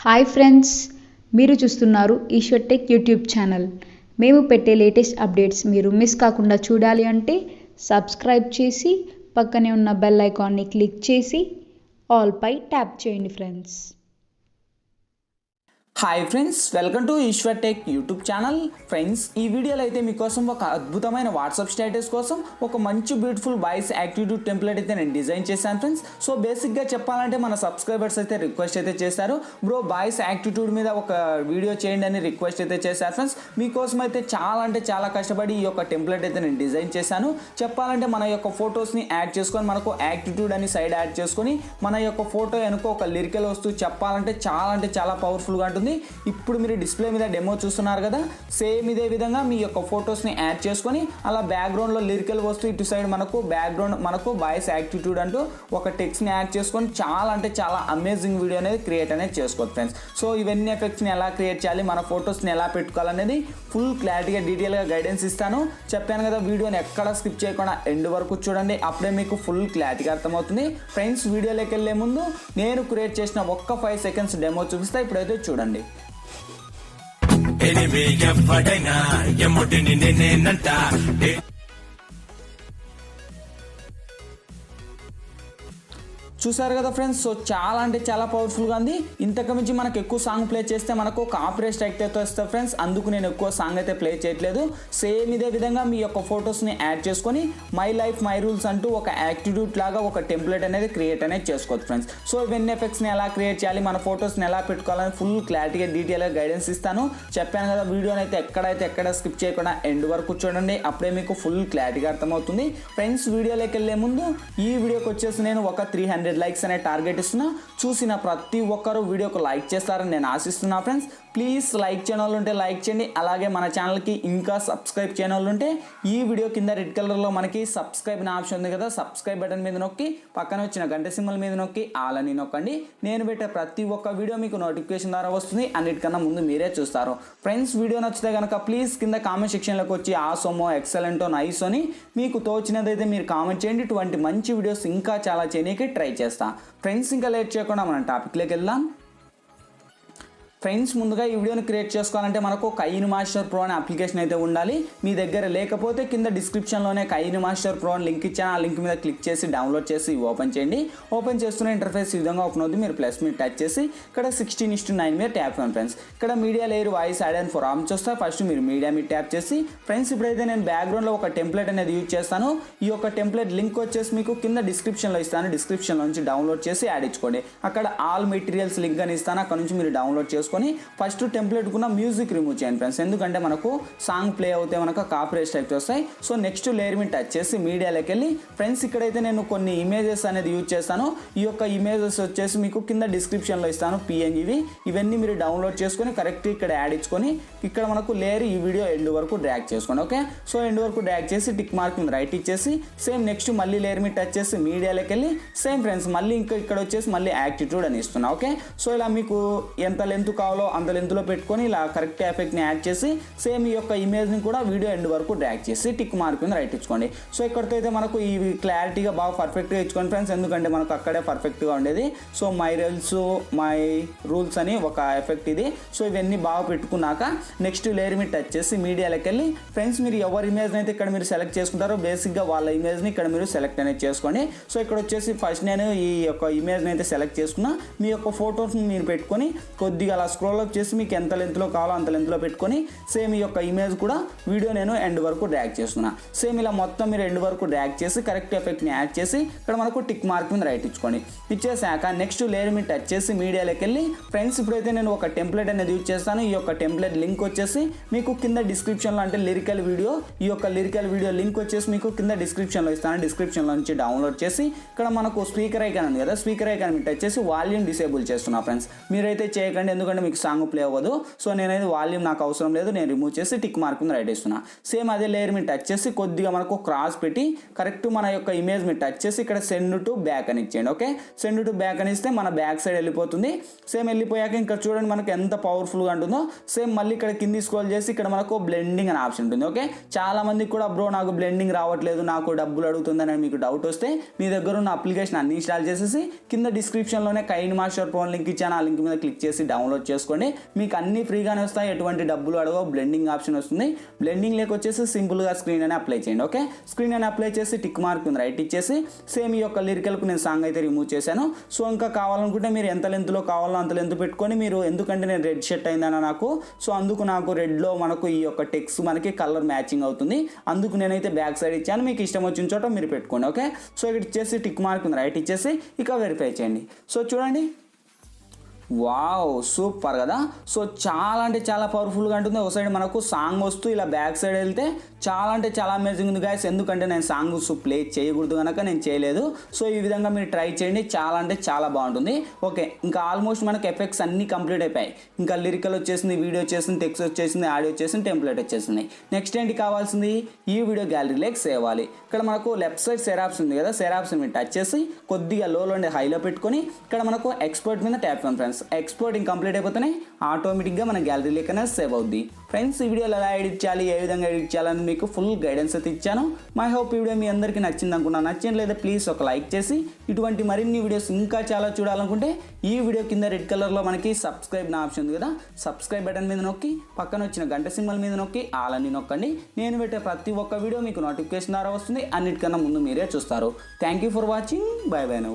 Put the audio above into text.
Hi friends, మీరు చూస్తున్నారు Eshwar tech YouTube channel. మేము పెట్టే లేటెస్ట్ అప్డేట్స్ మీరు మిస్ కాకుండా చూడాలి అంటే సబ్స్క్రైబ్ చేసి పక్కనే ఉన్న బెల్ ఐకాన్ని క్లిక్ చేసి ఆల్ పై ట్యాప్ చేయండి friends. Hi friends, welcome to Eshwar tech YouTube channel. Friends, ఈ వీడియోలో అయితే మీకోసం ఒక అద్భుతమైన వాట్సాప్ స్టేటస్ కోసం ఒక మంచి బ్యూటిఫుల్ వాయిస్ యాక్టిట్యూడ్ టెంప్లెట్ అయితే నేను డిజైన్ చేశాను ఫ్రెండ్స్. సో బేసిక్గా చెప్పాలంటే మన సబ్స్క్రైబర్స్ అయితే రిక్వెస్ట్ అయితే చేశారు, బ్రో వాయిస్ యాక్టిట్యూడ్ మీద ఒక వీడియో చేయండి అని రిక్వెస్ట్ అయితే చేశారు ఫ్రెండ్స్. మీకోసం అయితే చాలా కష్టపడి ఈ యొక్క టెంప్లెట్ అయితే నేను డిజైన్ చేశాను. చెప్పాలంటే మన యొక్క ఫొటోస్ని యాడ్ చేసుకొని మనకు యాక్టిట్యూడ్ అని సైడ్ యాడ్ చేసుకొని మన యొక్క ఫోటో వెనుక ఒక లిరికల్ వస్తువు చెప్పాలంటే చాలా పవర్ఫుల్గా ఉంటుంది. ఇప్పుడు మీరు డిస్ప్లే మీద డెమో చూస్తున్నారు కదా, సేమ్ ఇదే విధంగా మీ యొక్క ఫొటోస్ని యాడ్ చేసుకొని అలా బ్యాక్గ్రౌండ్లో లిరికల్ వస్తూ ఇటు సైడ్ మనకు బ్యాక్గ్రౌండ్ మనకు వాయిస్ యాక్టిట్యూడ్ అంటూ ఒక టెక్స్ట్ని యాడ్ చేసుకొని చాలా అమేజింగ్ వీడియో అనేది క్రియేట్ అనేది చేసుకోవచ్చు ఫ్రెండ్స్. సో ఇవన్నీ ఎఫెక్ట్స్ని ఎలా క్రియేట్ చేయాలి, మన ఫొటోస్ని ఎలా పెట్టుకోవాలనేది ఫుల్ క్లారిటీగా డీటెయిల్గా గైడెన్స్ ఇస్తాను. చెప్పాను కదా, వీడియోని ఎక్కడ స్కిప్ చేయకుండా ఎండ్ వరకు చూడండి, అప్పుడే మీకు ఫుల్ క్లారిటీగా అర్థమవుతుంది. ఫ్రెండ్స్, వీడియోలోకి వెళ్ళే ముందు నేను క్రియేట్ చేసిన ఒక్క 5 సెకండ్స్ డెమో చూపిస్తా, ఇప్పుడైతే చూడండి. ఎనిమి ఎవ్వడైనా ఎమ్ముడిని నేనేనంట. చూసారు కదా ఫ్రెండ్స్, సో చాలా పవర్ఫుల్గా ఉంది. ఇంతకు మించి మనకు ఎక్కువ సాంగ్ ప్లే చేస్తే మనకు కాపీరైట్ స్ట్రైక్ అయితే వస్తుంది ఫ్రెండ్స్. అందుకు నేను ఎక్కువ సాంగ్ అయితే ప్లే చేయట్లేదు. సేమ్ ఇదే విధంగా మీ యొక్క ఫొటోస్ని యాడ్ చేసుకొని మై లైఫ్ మై రూల్స్ అంటూ ఒక యాక్టిట్యూడ్ లాగా ఒక టెంప్లెట్ అనేది క్రియేట్ అనేది చేసుకోవచ్చు ఫ్రెండ్స్. సో ఇవన్నీ ఎఫెక్ట్స్ని ఎలా క్రియేట్ చేయాలి, మన ఫొటోస్ని ఎలా పెట్టుకోవాలని ఫుల్ క్లారిటీగా డీటెయిల్గా గైడెన్స్ ఇస్తాను. చెప్పాను కదా, వీడియోని అయితే ఎక్కడ స్కిప్ చేయకుండా ఎండ్ వరకు చూడండి, అప్పుడే మీకు ఫుల్ క్లారిటీగా అర్థమవుతుంది. ఫ్రెండ్స్, వీడియోలోకి వెళ్ళే ముందు ఈ వీడియోకి వచ్చేసి నేను ఒక 300 లైక్స్ అనే టార్గెట్ ఇస్తున్నా. చూసిన ప్రతి ఒక్కరు వీడియోకి లైక్ చేస్తారని నేను ఆశిస్తున్నా ఫ్రెండ్స్. ప్లీజ్ లైక్ చేయని ఉంటే లైక్ చేయండి. అలాగే మన ఛానల్కి ఇంకా సబ్స్క్రైబ్ చేయని ఉంటే ఈ వీడియో కింద రెడ్ కలర్లో మనకి సబ్స్క్రైబ్ అనే ఆప్షన్ ఉంది కదా, సబ్స్క్రైబ్ బటన్ మీద నొక్కి పక్కన వచ్చిన గంట సింబల్ మీద నొక్కి ఆల్ అని నొక్కండి. నేను పెట్టే ప్రతి ఒక్క వీడియో మీకు నోటిఫికేషన్ ద్వారా వస్తుంది, అన్నిటికన్నా ముందు మీరే చూస్తారు. ఫ్రెండ్స్, వీడియో నచ్చితే కనుక ప్లీజ్ కింద కామెంట్ సెక్షన్లోకి వచ్చి ఆసోమో, ఎక్సలెంటో, నైస్ అని మీకు తోచినదైతే మీరు కామెంట్ చేయండి. ఇటువంటి మంచి వీడియోస్ ఇంకా చాలా చేయడానికి ట్రై చేస్తా. ఫ్రెండ్స్, ఇంకా లేట్ చేయకుండా మనం టాపిక్లోకి వెళ్దాం. ఫ్రెండ్స్, ముందుగా ఈ వీడియోని క్రియేట్ చేసుకోవాలంటే మనకు కైన్ మాస్టర్ ప్రో అనే అప్లికేషన్ అయితే ఉండాలి. మీ దగ్గర లేకపోతే కింద డిస్క్రిప్షన్లోనే కైన్ మాస్టర్ ప్రో అని లింక్ ఇచ్చాను. ఆ లింక్ మీద క్లిక్ చేసి డౌన్లోడ్ చేసి ఓపెన్ చేయండి. ఓపెన్ చేస్తున్న ఇంటర్ఫేస్ ఈ విధంగా ఓపెన్ అవుతుంది. మీరు ప్లస్ మీద టచ్ చేసి ఇక్కడ 16:9 మీద ట్యాప్ చేయండి ఫ్రెండ్స్. ఇక్కడ media layer voice add and for option వస్తే ఫస్ట్ మీరు మీడియా మీద ట్యాప్ చేసి ఫ్రెండ్స్, ఇప్పుడైతే నేను బ్యాక్గ్రౌండ్లో ఒక టెంప్లెట్ అనేది యూజ్ చేస్తాను. ఈ యొక్క టెంప్లెట్ లింక్ వచ్చేసి మీకు కింద డిస్క్రిప్షన్లో ఇస్తాను. డిస్క్రిప్షన్లో నుంచి డౌన్లోడ్ చేసి యాడ్ ఇచ్చుకోండి. అక్కడ ఆల్ మెటీరియల్స్ లింక్ అని ఇస్తాను, అక్కడ నుంచి మీరు డౌన్లోడ్ చేసుకొని ఫస్ట్ టెంప్లెట్ కున్న మ్యూజిక్ రిమూవ్ చేయండి ఫ్రెండ్స్. ఎందుకంటే మనకు సాంగ్ ప్లే అవుతే మనకు కాపీరైట్ స్ట్రైక్ వస్తాయి. సో నెక్స్ట్ లేయర్ మీద టచ్ చేసి మీడియాలోకి వెళ్ళి ఫ్రెండ్స్, ఇక్కడైతే నేను కొన్ని ఇమేజెస్ అనేది యూజ్ చేస్తాను. ఈ యొక్క ఇమేజెస్ వచ్చేసి మీకు కింద డిస్క్రిప్షన్లో ఇస్తాను, PNG. ఇవన్నీ మీరు డౌన్లోడ్ చేసుకొని కరెక్ట్ ఇక్కడ యాడ్ ఇచ్చుకొని ఇక్కడ మనకు లేయర్ ఈ వీడియో ఎండ్ వరకు డ్రాగ్ చేసుకోండి. ఓకే, సో ఎండ్ వరకు డ్రాగ్ చేసి టిక్ మార్క్ మీద రైట్ ఇచ్చేసి సేమ్ నెక్స్ట్ మళ్ళీ లేయర్ మీద టచ్ చేసి మీడియాలోకి వెళ్ళి సేమ్ ఫ్రెండ్స్ మళ్ళీ ఇంకా ఇక్కడ వచ్చేసి మళ్ళీ యాక్టిట్యూడ్ అని ఇస్తున్నా. ఓకే, సో ఇలా మీకు ఎంత లెంత్ కావాలో అంత లెంత్లో పెట్టుకొని ఇలా కరెక్ట్ ఎఫెక్ట్ని యాడ్ చేసి సేమ్ ఈ యొక్క ఇమేజ్ని కూడా వీడియో ఎండ్ వరకు డ్రాగ్ చేసి టిక్ మార్క్ మీద రైట్ ఇచ్చుకోండి. సో ఇక్కడితో అయితే మనకు ఈ క్లారిటీగా బాగా పర్ఫెక్ట్గా ఇచ్చుకోండి ఫ్రెండ్స్, ఎందుకంటే మనకు అక్కడే పర్ఫెక్ట్గా ఉండేది. సో మై రూల్స్ అని ఒక ఎఫెక్ట్ ఇది. సో ఇవన్నీ బాగా పెట్టుకున్నాక నెక్స్ట్ లేయర్ మీద టచ్ చేసి మీడియాలోకి వెళ్ళి ఫ్రెండ్స్, మీరు ఎవరి ఇమేజ్ని అయితే ఇక్కడ మీరు సెలెక్ట్ చేసుకుంటారో బేసిక్గా వాళ్ళ ఇమేజ్ని ఇక్కడ మీరు సెలెక్ట్ అనేది చేసుకోండి. సో ఇక్కడ వచ్చేసి ఫస్ట్ నేను ఈ యొక్క ఇమేజ్ని అయితే సెలెక్ట్ చేసుకున్నా. మీ యొక్క ఫొటోస్ని మీరు పెట్టుకొని కొద్దిగా అలా స్క్రోల్ అప్ చేసి మీకు ఎంత లెంత్లో కావాలో అంత లెంత్లో పెట్టుకొని సేమ్ ఈ యొక్క ఇమేజ్ కూడా వీడియో నేను ఎండ్ వరకు డ్రాగ్ చేస్తున్నా. సేమ్ ఇలా మొత్తం మీరు ఎండ్ వరకు డ్రాగ్ చేసి కరెక్ట్ ఎఫెక్ట్ని యాడ్ చేసి ఇక్కడ మనకు టిక్ మార్క్ మీద రైట్ ఇచ్చుకోండి. ఇచ్చేసాక నెక్స్ట్ లేయర్ మీద టచ్ చేసి మీడియాలోకి వెళ్ళి ఫ్రెండ్స్, ఇప్పుడైతే నేను ఒక టెంప్లెట్ అనేది యూజ్ చేస్తాను. ఈ యొక్క టెంప్లెట్ లింక్ వచ్చేసి మీకు కింద డిస్క్రిప్షన్లో అంటే లిరికల్ వీడియో, ఈ యొక్క లిరికల్ వీడియో లింక్ వచ్చేసి మీకు కింద డిస్క్రిప్షన్లో ఇస్తాను. డిస్క్రిప్షన్లో నుంచి డౌన్లోడ్ చేసి ఇక్కడ మనకు స్పీకర్ ఐకాన్ ఉంది కదా, స్పీకర్ ఐకాన్ మీద టచ్ చేసి వాల్యూమ్ డిసేబుల్ చేస్తున్నా ఫ్రెండ్స్. మీరైతే చేయకండి, ఎందుకంటే ఎందుకంటే మీకు సాంగ్ ప్లే అవ్వదు. సో నేనైతే వాల్యూమ్ నాకు అవసరం లేదు, నేను రిమూవ్ చేసి టిక్ మార్క్ మీద రైట్ ఇస్తున్నా. సేమ్ అదే లేయర్ మీద టచ్ చేసి కొద్దిగా మనకు క్రాస్ పెట్టి కరెక్ట్ మన యొక్క ఇమేజ్ మీద టచ్ చేసి ఇక్కడ సెండ్ టు బ్యాక్ అని ఇచ్చేయండి. ఓకే, సెండ్ టు బ్యాక్ అని ఇస్తే మన బ్యాక్ సైడ్ వెళ్ళిపోతుంది. సేమ్ వెళ్ళిపోయాక ఇంకా చూడండి మనకు ఎంత పవర్ఫుల్గా ఉంటుందో. సేమ్ మళ్ళీ ఇక్కడ కింది స్క్రోల్ చేసి ఇక్కడ మనకు బ్లెండింగ్ అనే ఆప్షన్ ఉంటుంది. ఓకే, చాలా మందికి కూడా బ్రో నాకు బ్లెండింగ్ రావట్లేదు, నాకు డబ్బులు అడుగుతుందని మీకు డౌట్ వస్తే మీ దగ్గర ఉన్న అప్లికేషన్ అన్ని ఇన్స్టాల్ చేసేసి కింద డిస్క్రిప్షన్లోనే కైన్ మాస్టర్ ప్రో లింక్ ఇచ్చాను, ఆ లింక్ మీద క్లిక్ చేసి డౌన్లోడ్ చేసుకోండి. మీకు అన్ని ఫ్రీగానే వస్తాయి, ఎటువంటి డబ్బులు అడగవు. బ్లెండింగ్ ఆప్షన్ వస్తుంది. బ్లెండింగ్ లేక వచ్చేసి సింపుల్గా స్క్రీన్ అని అప్లై చేయండి. ఓకే, స్క్రీన్ అని అప్లై చేసి టిక్ మార్క్ మీద రైట్ ఇచ్చేసి సేమ్ ఈ యొక్క లిరికల్కు నేను సాంగ్ అయితే రిమూవ్ చేశాను. సో ఇంకా కావాలనుకుంటే మీరు ఎంత లెంత్లో కావాలో అంత లెంత్ పెట్టుకొని మీరు, ఎందుకంటే నేను రెడ్ షర్ట్ అయిందన్న నాకు, సో అందుకు నాకు రెడ్లో మనకు ఈ యొక్క టెక్స్ట్ మనకి కలర్ మ్యాచింగ్ అవుతుంది, అందుకు నేనైతే బ్యాక్ సైడ్ ఇచ్చాను. మీకు ఇష్టం వచ్చిన చోట మీరు పెట్టుకోండి. ఓకే, సో ఇక్కడ ఇచ్చేసి టిక్ మార్క్ మీద రైట్ ఇచ్చేసి ఇక వెరిఫై చేయండి. సో చూడండి, వావ్ సూపర్ కదా. సో చాలా అంటే చాలా పవర్ఫుల్గా ఉంటుంది. ఒక సైడ్ మనకు సాంగ్ వస్తూ ఇలా బ్యాక్ సైడ్ వెళ్తే చాలా అంటే చాలా అమేజింగ్ ఉంది గైస్. ఎందుకంటే నేను సాంగ్ ప్లే చేయకూడదు కనుక నేను చేయలేదు. సో ఈ విధంగా మీరు ట్రై చేయండి, చాలా అంటే చాలా బాగుంటుంది. ఓకే, ఇంకా ఆల్మోస్ట్ మనకు ఎఫెక్ట్స్ అన్నీ కంప్లీట్ అయిపోయాయి. ఇంకా లిరికల్ వచ్చేసింది, వీడియో వచ్చేసింది, టెక్స్ట్ వచ్చేసింది, ఆడియో వచ్చేసింది, టెంప్లెట్ వచ్చేసింది. నెక్స్ట్ ఏంటి కావాల్సింది, ఈ వీడియో గ్యాలరీలోకి సేవ్ అవ్వాలి. ఇక్కడ మనకు లెఫ్ట్ సైడ్ సెరాప్స్ ఉంది కదా, సెరాప్స్ మీద టచ్ చేసి కొద్దిగా లోలో ఉండే హైలో పెట్టుకొని ఇక్కడ మనకు ఎక్స్పోర్ట్ మీద ట్యాప్ చేయండి ఫ్రెండ్స్. ఎక్స్పోర్టింగ్ కంప్లీట్ అయిపోతేనే ఆటోమేటిక్గా మన గ్యాలరీలోకి అనేది సేవ్ అవుద్ది. ఫ్రెండ్స్ ఈ వీడియోలో ఎలా ఎడిట్ చేయాలి, ఏ విధంగా ఎడిట్ చేయాలని మీకు ఫుల్ గైడెన్స్ అయితే ఇచ్చాను. మై హోప్ ఈ వీడియో మీ అందరికీ నచ్చింది అనుకున్నాను. నచ్చింది లేదా ప్లీజ్ ఒక లైక్ చేసి ఇటువంటి మరిన్ని వీడియోస్ ఇంకా చాలా చూడాలనుకుంటే ఈ వీడియో కింద రెడ్ కలర్లో మనకి సబ్స్క్రైబ్ నా ఆప్షన్ ఉంది కదా, సబ్స్క్రైబ్ బటన్ మీద నొక్కి పక్కన వచ్చిన గంట సింబల్ మీద నొక్కి ఆల్ అని నొక్కండి. నేను పెట్టే ప్రతి ఒక్క వీడియో మీకు నోటిఫికేషన్ ద్వారా వస్తుంది, అన్నిటికన్నా ముందు మీరే చూస్తారు. Thank you for watching, by by now.